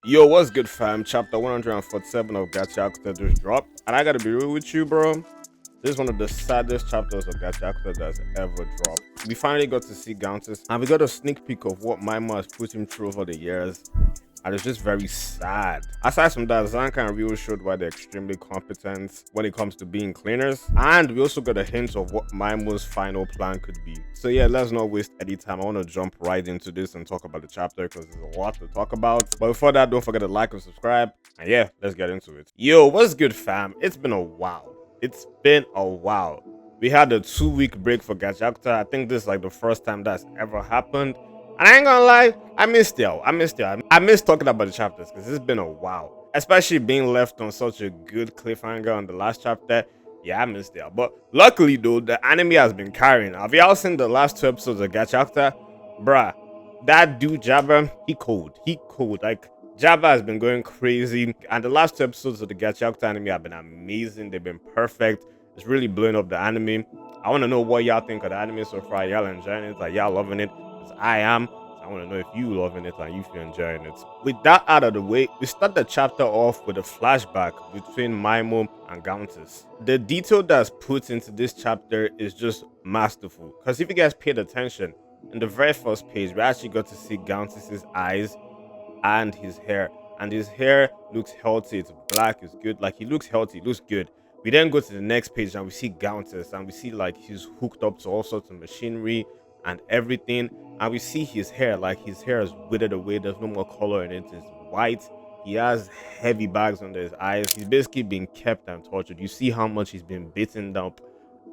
Yo, what's good, fam? Chapter 147 of Gachiakuta just dropped. And I gotta be real with you, bro. This is one of the saddest chapters of Gachiakuta that's ever dropped. We finally got to see Gantes, and we got a sneak peek of what Maimo has put him through over the years. And it's just very sad. Aside from that, Zanka and Ryo showed why they're extremely competent when it comes to being cleaners. And we also got a hint of what Maimo's final plan could be. So yeah, let's not waste any time. I want to jump right into this and talk about the chapter because there's a lot to talk about. But before that, don't forget to like and subscribe. And yeah, let's get into it. Yo, what's good, fam? It's been a while. It's been a while. We had a 2-week break for Gachiakuta. I think this is like the first time that's ever happened. And I ain't gonna lie, I missed y'all. I missed talking about the chapters because it's been a while. Especially being left on such a good cliffhanger on the last chapter. Yeah, I missed y'all. But luckily though, the anime has been carrying. Have y'all seen the last 2 episodes of Gachiakuta? Bruh, that dude Jabba, he cold. He cold. Like Jabba has been going crazy. And the last 2 episodes of the Gachiakuta anime have been amazing. They've been perfect. It's really blowing up the anime. I want to know what y'all think of the anime so far. Y'all enjoying it? Like y'all loving it? I am. I want to know if you loving it and if you're enjoying it. With that out of the way, we start the chapter off with a flashback between Maimo and Gantes. The detail that's put into this chapter is just masterful. Because if you guys paid attention, in the very first page, we actually got to see Gantes' eyes and his hair. And his hair looks healthy. It's black. It's good. Like he looks healthy. Looks good. We then go to the next page and we see Gantes and we see like he's hooked up to all sorts of machinery and everything. And we see his hair, like his hair is withered away. There's no more color in it. It's white. He has heavy bags under his eyes. He's basically being kept and tortured. You see how much he's been beaten up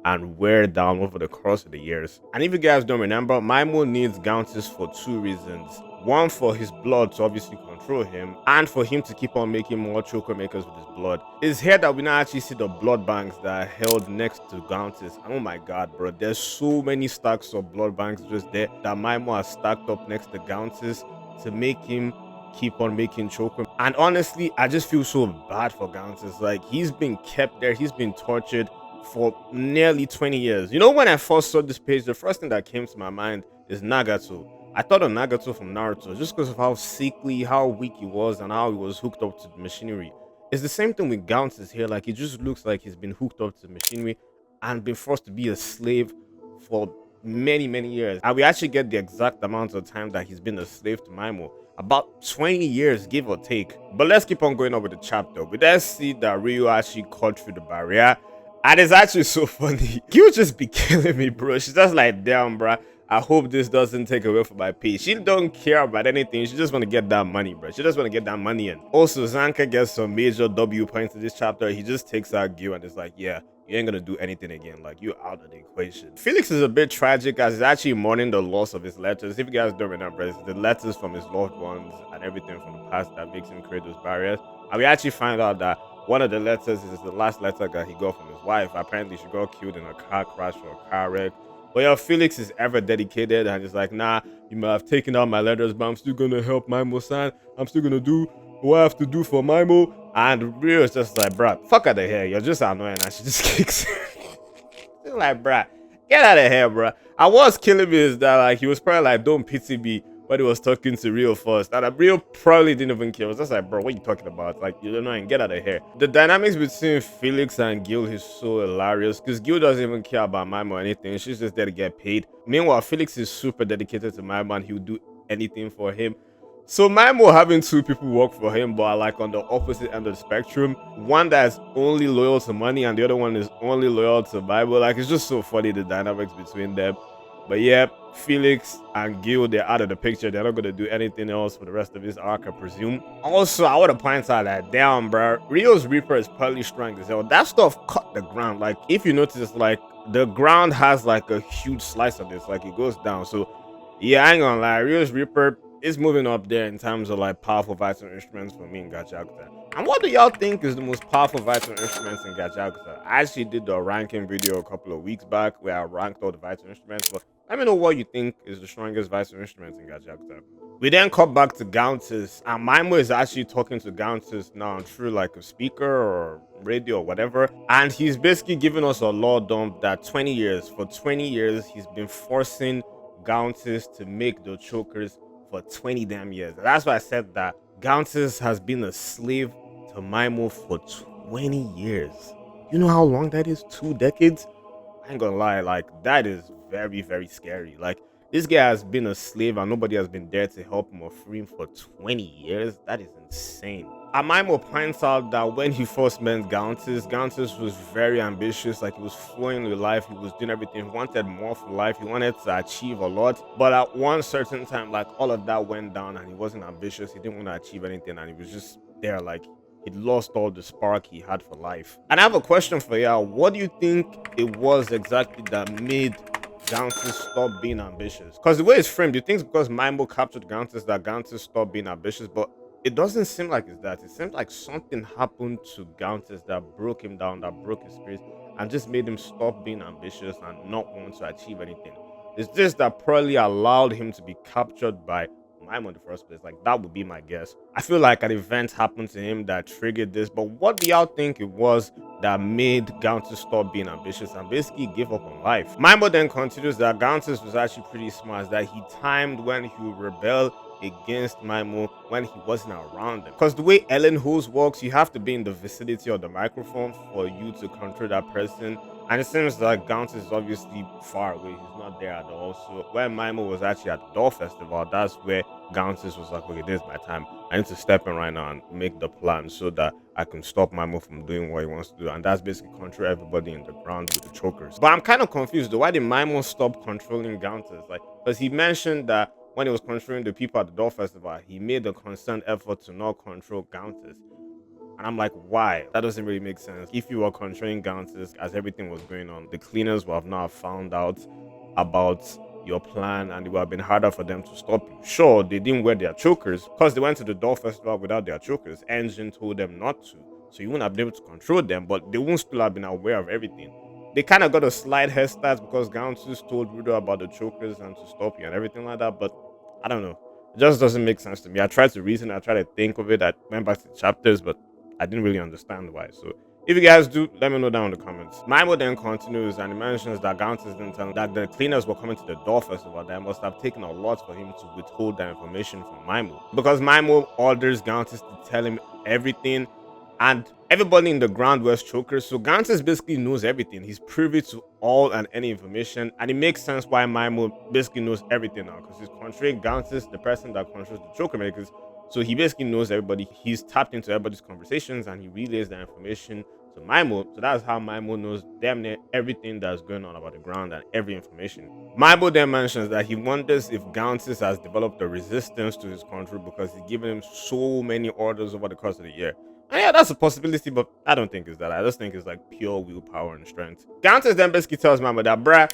and wear down over the course of the years. And if you guys don't remember, Maimo needs Gantes for 2 reasons. One, for his blood to obviously control him, and for him to keep on making more choker makers with his blood. It's here that we now actually see the blood banks that are held next to Gantes. And oh my god, bro, there's so many stacks of blood banks just there that Maimo has stacked up next to Gantes to make him keep on making choker. And honestly, I just feel so bad for Gantes. Like, he's been kept there, he's been tortured for nearly 20 years. You know, when I first saw this page, the first thing that came to my mind is Nagato. I thought of Nagato from Naruto just because of how sickly, how weak he was, and how he was hooked up to the machinery. It's the same thing with Gantes here. Like, it just looks like he's been hooked up to the machinery and been forced to be a slave for many, many years. And we actually get the exact amount of time that he's been a slave to Maimo. About 20 years, give or take. But let's keep on going on with the chapter. We then see that Ryo actually cut through the barrier. And it's actually so funny. You just be killing me, bro. She's just like, damn, bro. I hope this doesn't take away from my pay. She don't care about anything. She just want to get that money, bro. She just want to get that money in. Also, Zanka gets some major W points in this chapter. He just takes out Gil and is like, yeah, you ain't gonna do anything again. Like, you're out of the equation. Felix is a bit tragic as he's actually mourning the loss of his letters. If you guys don't remember, it's the letters from his loved ones and everything from the past that makes him create those barriers. And we actually find out that one of the letters is the last letter that he got from his wife. Apparently, she got killed in a car crash or a car wreck. But yeah, Felix is ever dedicated and he's like, nah, you might have taken out my letters, but I'm still gonna help Maimo-san. I'm still gonna do what I have to do for Maimo. And Rio is just like, bruh, fuck out of here. You're just annoying. And she just kicks him. She's like, bruh, get out of here, bruh. And what's killing me is that like he was probably like, don't pity me, when he was talking to Rio first. And Rio probably didn't even care. It was just like, bro, what are you talking about? Like, you don't know, and get out of here. The dynamics between Felix and Gil is so hilarious because Gil doesn't even care about Maimo or anything. She's just there to get paid. Meanwhile, Felix is super dedicated to Maimo and he'll do anything for him. So Maimo having 2 people work for him, but like on the opposite end of the spectrum. One that's only loyal to money and the other one is only loyal to Maimo. Like, it's just so funny, the dynamics between them. But yeah, Felix and Gil, they're out of the picture. They're not going to do anything else for the rest of this arc, I presume. Also, I want to point out that, damn, bro, Rio's Reaper is probably strong as hell. That stuff cut the ground. Like, if you notice, like, the ground has, like, a huge slice of this. Like, it goes down. So, yeah, I ain't gonna lie. Rio's Reaper is moving up there in terms of, like, powerful vital instruments for me in Gachiakuta. And what do y'all think is the most powerful vital instruments in Gachiakuta? I actually did the ranking video a couple of weeks back where I ranked all the vital instruments, but let me know what you think is the strongest vital instruments in Gachiakuta. We then cut back to Gantes, and Maimo is actually talking to Gantes now through like a speaker or radio or whatever. And he's basically giving us a law dump that for 20 years, he's been forcing Gantes to make the chokers for 20 damn years. And that's why I said that Gantes has been a slave to Maimo for 20 years. You know how long that is? 2 decades? I ain't gonna lie, like that is very, very scary. Like this guy has been a slave and nobody has been there to help him or free him for 20 years. That is insane. Amaimo points out that when he first met Gantes was very ambitious, like he was flowing with life, he was doing everything, he wanted more for life, he wanted to achieve a lot. But at one certain time, like all of that went down and he wasn't ambitious, he didn't want to achieve anything, and he was just there, like he'd lost all the spark he had for life. And I have a question for y'all. What do you think it was exactly that made Gantes stop being ambitious? Because the way it's framed, you think it's because Maimo captured Gantes that Gantes stopped being ambitious, but it doesn't seem like it's that. It seems like something happened to Gantes that broke him down, that broke his spirit, and just made him stop being ambitious and not want to achieve anything. It's this that probably allowed him to be captured by Maimo in the first place. Like that would be my guess. I feel like an event happened to him that triggered this, but what do y'all think it was that made Gantes stop being ambitious and basically give up on life? Maimo then continues that Gantes was actually pretty smart, that he timed when he would rebel against Maimo when he wasn't around him. Because the way Ellen Hose works, you have to be in the vicinity of the microphone for you to control that person. And it seems like Gantes is obviously far away. He's not there at all. So when Maimo was actually at the Door Festival, that's where Gantes was like, okay, this is my time. I need to step in right now and make the plan so that I can stop Maimo from doing what he wants to do. And that's basically control everybody in the ground with the chokers. But I'm kind of confused though. Why did Maimo stop controlling Gantes? Like, because he mentioned that when he was controlling the people at the Door Festival, he made a concerned effort to not control Gantes. And I'm like, why? That doesn't really make sense. If you were controlling Gantes as everything was going on, the cleaners would have now found out about your plan and it would have been harder for them to stop you. Sure, they didn't wear their chokers because they went to the Door Festival without their chokers. Engine told them not to. So you wouldn't have been able to control them, but they wouldn't still have been aware of everything. They kind of got a slight head start because Gantes told Rudo about the chokers and to stop you and everything like that, but I don't know. It just doesn't make sense to me. I tried to reason, I tried to think of it, I went back to the chapters, but I didn't really understand why. So if you guys do, let me know down in the comments. Maimo then continues and he mentions that Gantes didn't tell him that the cleaners were coming to the Door Festival. That must have taken a lot for him to withhold that information from Maimo. Because Maimo orders Gantes to tell him everything, and everybody in the ground wears chokers, so Gantes basically knows everything. He's privy to all and any information, and it makes sense why Maimo basically knows everything now, because he's controlling Gantes, the person that controls the choker makers. So he basically knows everybody. He's tapped into everybody's conversations and he relays that information to Maimo. So that's how Maimo knows damn near everything that's going on about the ground and every information. Maimo then mentions that he wonders if Gantes has developed a resistance to his control because he's given him so many orders over the course of the year. And yeah, that's a possibility, but I don't think it's that. I just think it's like pure willpower and strength. Gantes then basically tells Maimo that, bruh,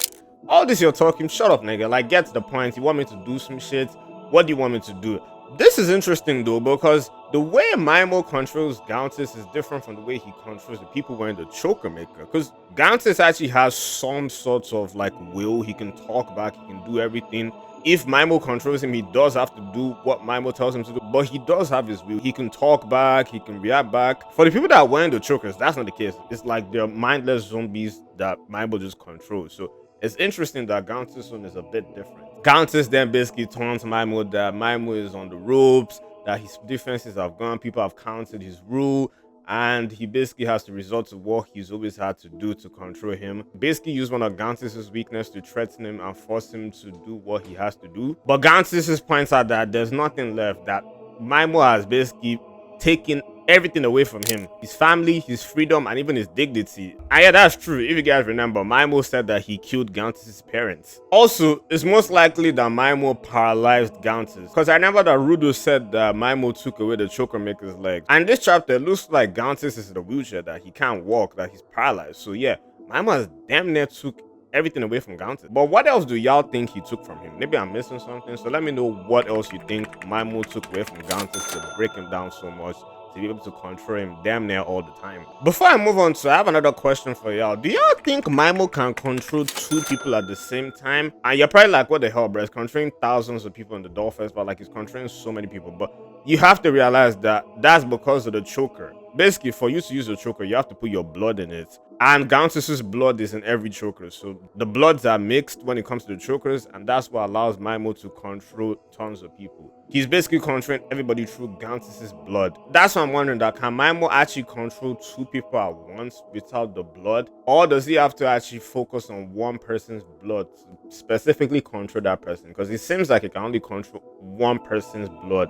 all this you're talking, shut up, nigga. Like, get to the point. You want me to do some shit? What do you want me to do? This is interesting though, because the way Maimo controls Gantes is different from the way he controls the people wearing the choker maker. Because Gantes actually has some sorts of like will. He can talk back, he can do everything. If Maimo controls him, he does have to do what Maimo tells him to do, but he does have his will. He can talk back, he can react back. For the people that are wearing the chokers, that's not the case. It's like they're mindless zombies that Maimo just controls. So it's interesting that Gantes' one is a bit different. Gantes then basically taunts Maimo that Maimo is on the ropes, that his defenses have gone, people have counted his rule, and he basically has to resort to what he's always had to do to control him. Basically use one of Gantes' weakness to threaten him and force him to do what he has to do. But Gantes points out that there's nothing left, that Maimo has basically taken everything away from him, his family, his freedom, and even his dignity. And yeah, that's true. If you guys remember, Maimo said that he killed Gantes' parents. Also, it's most likely that Maimo paralyzed Gantes, because I remember that Rudo said that Maimo took away the choker maker's legs. And this chapter, it looks like Gantes is in a wheelchair, that he can't walk, that he's paralyzed. So yeah, Maimo has damn near took everything away from Gantes. But what else do y'all think he took from him? Maybe I'm missing something, so let me know what else you think Maimo took away from Gantes to break him down so much, to be able to control him damn near all the time. Before I move on, so I have another question for y'all. Do y'all think Maimo can control two people at the same time? And you're probably like, what the hell, bro? He's controlling thousands of people in the Door Festival, like he's controlling so many people. But you have to realize that that's because of the choker. basically for you to use a choker, you have to put your blood in it. And Gantes' blood is in every choker. So the bloods are mixed when it comes to the chokers, and that's what allows Maimo to control tons of people. He's basically controlling everybody through Gantes' blood. That's why I'm wondering that can Maimo actually control two people at once without the blood? Or does he have to actually focus on one person's blood to specifically control that person? Because it seems like he can only control one person's blood.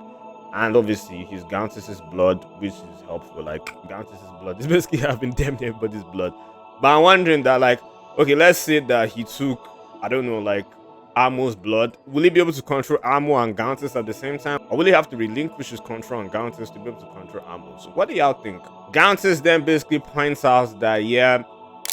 And obviously his Gantes' blood, which is helpful. Like Gantes' blood is basically having damn near everybody's blood. But I'm wondering that, like, okay, let's say that he took, I don't know, like Amo's blood. Will he be able to control Amo and Gantes at the same time? Or will he have to relinquish his control on Gantes to be able to control Amo? So what do y'all think? Gantes then basically points out that, yeah,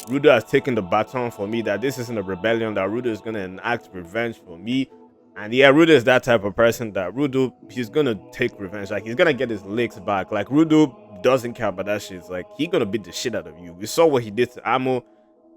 Rudo has taken the baton for me, that this isn't a rebellion, that Rudo is going to enact revenge for me. And yeah, Rudo is that type of person that Rudo, he's gonna take revenge. Like, he's gonna get his licks back. Like, Rudo doesn't care about that shit. It's like, he gonna beat the shit out of you. We saw what he did to Amo.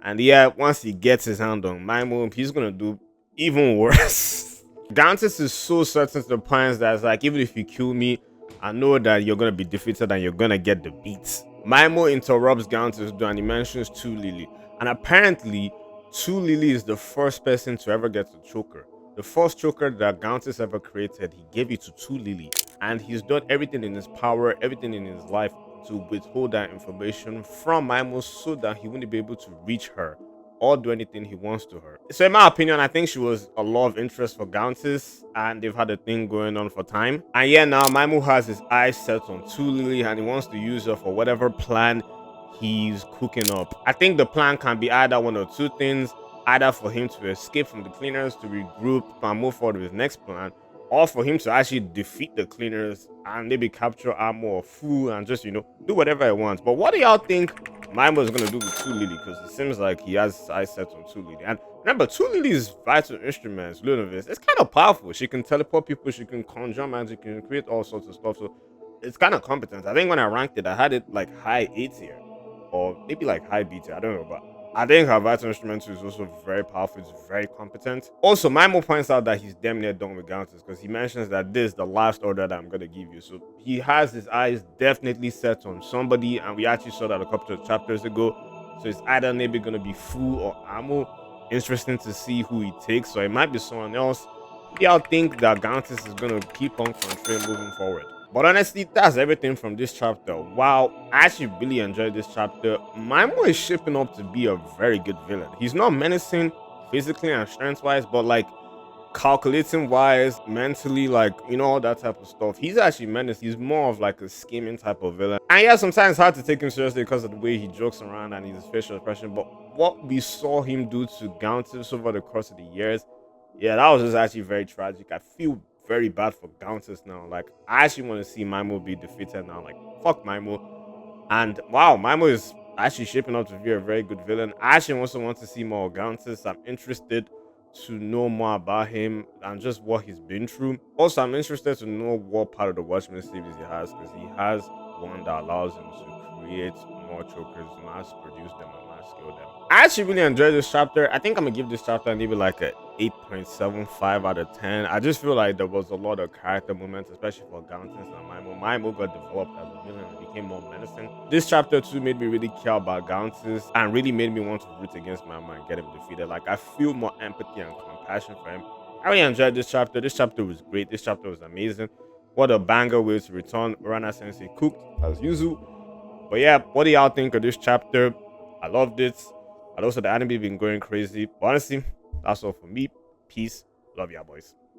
And yeah, once he gets his hand on Maimo, he's gonna do even worse. Gantes is so certain to the point that it's like, even if you kill me, I know that you're gonna be defeated and you're gonna get the beats. Maimo interrupts Gantes and he mentions Tu Lily. And apparently, Tu Lily is the first person to ever get a choker. The first choker that Gantes ever created, he gave it to Tu Lily. And he's done everything in his power, everything in his life to withhold that information from Maimo so that he wouldn't be able to reach her or do anything he wants to her. So in my opinion, I think she was a love interest for Gantes, and they've had a thing going on for time. And yeah, now Maimo has his eyes set on Tu Lily and he wants to use her for whatever plan he's cooking up. I think the plan can be either one or two things. Either for him to escape from the cleaners, to regroup and move forward with his next plan, or for him to actually defeat the cleaners and maybe capture Amo or Fu and just, do whatever he wants. But what do y'all think Maimo is going to do with Tu Lily? Because it seems like he has eyes set on Tu Lily. And remember, Tu Lily's vital instruments, Lunavis, it's kind of powerful. She can teleport people, she can conjure magic, she can create all sorts of stuff. So it's kind of competent. I think when I ranked it, I had it like high A tier, or maybe like high B tier. I don't know, but I think her vital instrument is also very powerful. It's very competent. Also, Maimo points out that he's damn near done with Gantes because he mentions that this is the last order that I'm going to give you. So he has his eyes definitely set on somebody, and we actually saw that a couple of chapters ago. So it's either maybe going to be Fu or Amo. Interesting to see who he takes. So it might be someone else. Y'all think that Gantes is going to keep on controlling moving forward? But honestly, that's everything from this chapter. Wow, I actually really enjoyed this chapter. Maimo is shaping up to be a very good villain. He's not menacing physically and strength-wise, but like calculating-wise, mentally, like, all that type of stuff. He's actually menacing. He's more of like a scheming type of villain. And yeah, sometimes it's hard to take him seriously because of the way he jokes around and his facial expression. But what we saw him do to Gantes over the course of the years, yeah, that was just actually very tragic. I feel very bad for Gantes now. Like, I actually want to see Maimo be defeated now. Like, fuck Maimo. And wow, Maimo is actually shaping up to be a very good villain. I actually also want to see more Gantes. I'm interested to know more about him and just what he's been through. Also, I'm interested to know what part of the Watchmen series he has, because he has one that allows him to create more chokers, mass produce them, and mass scale them. I actually really enjoyed this chapter. I think I'm gonna give this chapter maybe like a 8.75 out of 10. I just feel like there was a lot of character moments, especially for Gantes and Maimo. Maimo got developed as a villain and became more menacing. This chapter too made me really care about Gantes and really made me want to root against Maimo and get him defeated. Like, I feel more empathy and compassion for him. I really enjoyed this chapter. This chapter was great. This chapter was amazing. What a banger way to return Rana Sensei cooked as usual. But yeah, what do y'all think of this chapter? I loved it. And also the anime been going crazy. But honestly, that's all for me. Peace. Love y'all, boys.